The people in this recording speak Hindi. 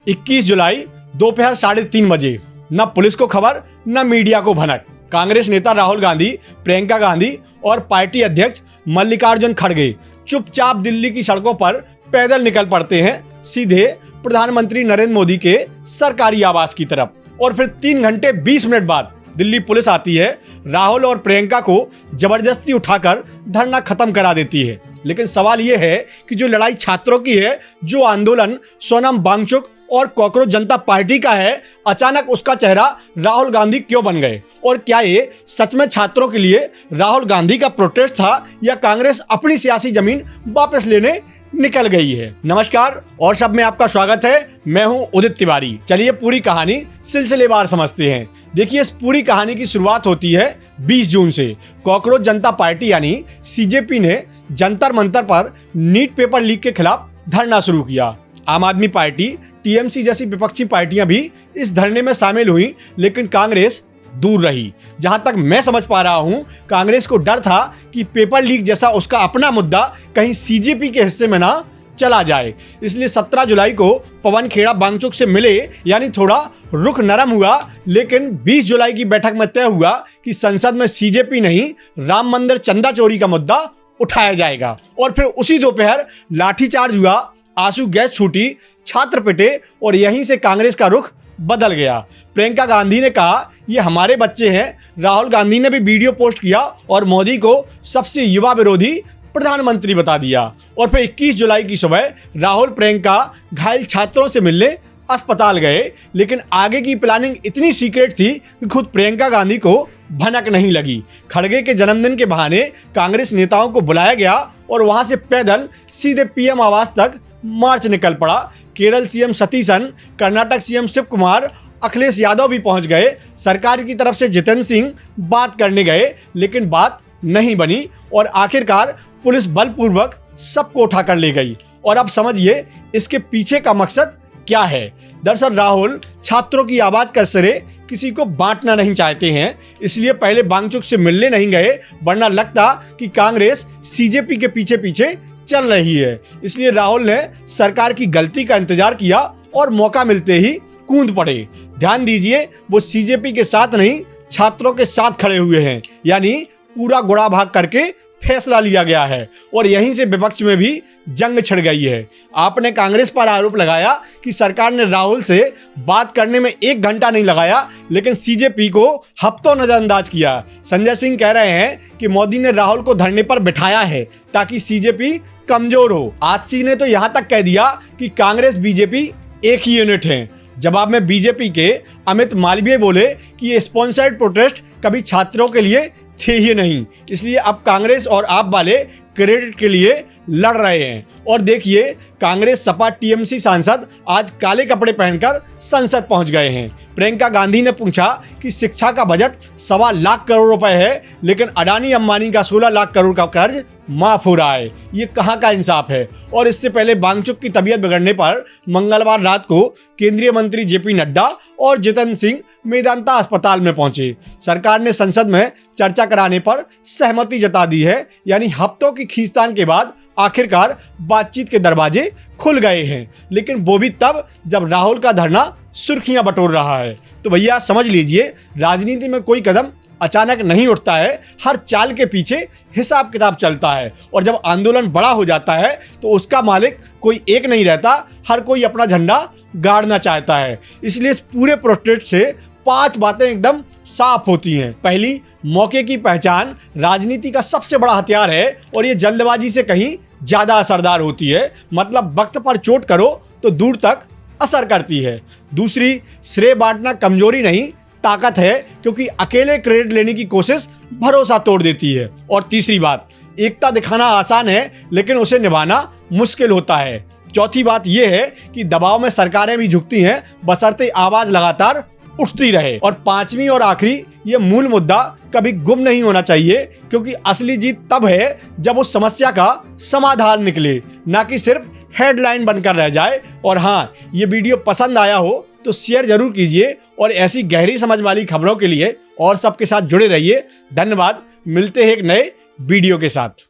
21 जुलाई दोपहर 3:30 बजे न पुलिस को खबर न मीडिया को भनक। कांग्रेस नेता राहुल गांधी, प्रियंका गांधी और पार्टी अध्यक्ष मल्लिकार्जुन खड़गे चुपचाप दिल्ली की सड़कों पर पैदल निकल पड़ते हैं सीधे प्रधानमंत्री नरेंद्र मोदी के सरकारी आवास की तरफ। और फिर 3 घंटे 20 मिनट बाद दिल्ली पुलिस आती है, राहुल और प्रियंका को जबरदस्ती उठाकर धरना खत्म करा देती है। लेकिन सवाल यह है कि जो लड़ाई छात्रों की है, जो आंदोलन सोनम वांगचुक और कॉकरोच जनता पार्टी का है, अचानक उसका चेहरा राहुल गांधी क्यों बन गए? और क्या ये सच में छात्रों के लिए राहुल गांधी का प्रोटेस्ट था या कांग्रेस अपनी सियासी जमीन वापस लेने निकल गई है? नमस्कार और सब में आपका स्वागत है। मैं हूं उदित तिवारी। चलिए पूरी कहानी सिलसिलेवार समझते हैं। देखिए, इस पूरी कहानी की शुरुआत होती है 20 जून से। कॉकरोच जनता पार्टी यानी सीजेपी ने जंतर मंतर पर नीट पेपर लीक के खिलाफ धरना शुरू किया। आम आदमी पार्टी, टीएमसी जैसी विपक्षी पार्टियां भी इस धरने में शामिल हुई, लेकिन कांग्रेस दूर रही। जहां तक मैं समझ पा रहा हूं, कांग्रेस को डर था कि पेपर लीक जैसा उसका अपना मुद्दा कहीं सीजेपी के हिस्से में ना चला जाए। इसलिए 17 जुलाई को पवन खेड़ा वांगचुक से मिले, यानी थोड़ा रुख नरम हुआ। लेकिन 20 जुलाई की बैठक में तय हुआ कि संसद में सीजेपी नहीं, राम मंदिर चंदा चोरी का मुद्दा उठाया जाएगा। और फिर उसी दोपहर लाठीचार्ज हुआ, आंसू गैस छूटी, छात्र पिटे और यहीं से कांग्रेस का रुख बदल गया। प्रियंका गांधी ने कहा, ये हमारे बच्चे हैं। राहुल गांधी ने भी वीडियो पोस्ट किया और मोदी को सबसे युवा विरोधी प्रधानमंत्री बता दिया। और फिर 21 जुलाई की सुबह राहुल, प्रियंका घायल छात्रों से मिलने अस्पताल गए। लेकिन आगे की प्लानिंग इतनी सीक्रेट थी कि खुद प्रियंका गांधी को भनक नहीं लगी। खड़गे के जन्मदिन के बहाने कांग्रेस नेताओं को बुलाया गया और वहां से पैदल सीधे पीएम आवास तक मार्च निकल पड़ा। केरल सीएम सतीशन, कर्नाटक सीएम शिव कुमार, अखिलेश यादव भी पहुंच गए। सरकार की तरफ से जितेंद्र सिंह बात करने गए, लेकिन बात नहीं बनी और आखिरकार पुलिस बलपूर्वक सबको उठाकर ले गई। और अब समझिए इसके पीछे का मकसद क्या है। दरअसल राहुल छात्रों की आवाज का सिरे किसी को बांटना नहीं चाहते हैं, इसलिए पहले वांगचुक से मिलने नहीं गए, वरना लगता कि कांग्रेस सीजेपी के पीछे पीछे चल रही है। इसलिए राहुल ने सरकार की गलती का इंतजार किया और मौका मिलते ही कूद पड़े। ध्यान दीजिए, वो सीजेपी के साथ नहीं, छात्रों के साथ खड़े हुए हैं, यानी पूरा गुड़ा भाग करके फैसला लिया गया है। और यहीं से विपक्ष में भी जंग छिड़ गई है। आपने कांग्रेस पर आरोप लगाया कि सरकार ने राहुल से बात करने में 1 घंटा नहीं लगाया, लेकिन सीजेपी को हफ्तों नजरअंदाज किया। संजय सिंह कह रहे हैं कि मोदी ने राहुल को धरने पर बिठाया है ताकि सीजेपी कमजोर हो। आजसी ने तो यहां तक कह दिया कि कांग्रेस बीजेपी एक ही यूनिट है। जवाब में बीजेपी के अमित मालवीय बोले कि ये स्पॉन्सर्ड प्रोटेस्ट कभी छात्रों के लिए थे ही नहीं, इसलिए अब कांग्रेस और आप वाले क्रेडिट के लिए लड़ रहे हैं। और देखिए, कांग्रेस सपा टीएमसी सांसद आज काले कपड़े पहनकर संसद पहुंच गए हैं। प्रियंका गांधी ने पूछा कि शिक्षा का बजट 1.25 लाख करोड़ रुपए है, लेकिन अडानी अंबानी का 16 लाख करोड़ का कर्ज माफ हो रहा है। ये कहाँ का इंसाफ है? और इससे पहले वांगचुक की तबीयत बिगड़ने पर मंगलवार रात को केंद्रीय मंत्री जेपी नड्डा और जितेंद्र सिंह मेदांता अस्पताल में पहुंचे। सरकार ने संसद में चर्चा कराने पर सहमति जता दी है, यानी हफ्तों की खींचतान के बाद आखिरकार बातचीत के दरवाजे खुल गए हैं। लेकिन वो भी तब जब राहुल का धरना सुर्खियां बटोर रहा है। तो भैया समझ लीजिए, राजनीति में कोई कदम अचानक नहीं उठता है, हर चाल के पीछे हिसाब किताब चलता है। और जब आंदोलन बड़ा हो जाता है तो उसका मालिक कोई एक नहीं रहता, हर कोई अपना झंडा गाड़ना चाहता है। इसलिए इस पूरे प्रोटेस्ट से 5 बातें एकदम साफ होती हैं। पहली, मौके की पहचान राजनीति का सबसे बड़ा हथियार है और ये जल्दबाजी से कहीं ज्यादा असरदार होती है। मतलब वक्त पर चोट करो तो दूर तक असर करती है। दूसरी, श्रेय बांटना कमजोरी नहीं, ताकत है, क्योंकि अकेले क्रेडिट लेने की कोशिश भरोसा तोड़ देती है। और तीसरी बात, एकता दिखाना आसान है, लेकिन उसे निभाना मुश्किल होता है। चौथी बात यह है कि दबाव में सरकारें भी झुकती हैं, बशर्ते आवाज लगातार उठती रहे। और पांचवी और आखिरी, ये मूल मुद्दा कभी गुम नहीं होना चाहिए, क्योंकि असली जीत तब है जब उस समस्या का समाधान निकले, ना कि सिर्फ हेडलाइन बनकर रह जाए। और हाँ, ये वीडियो पसंद आया हो तो शेयर जरूर कीजिए और ऐसी गहरी समझ वाली खबरों के लिए और सबके साथ जुड़े रहिए। धन्यवाद। मिलते हैं एक नए वीडियो के साथ।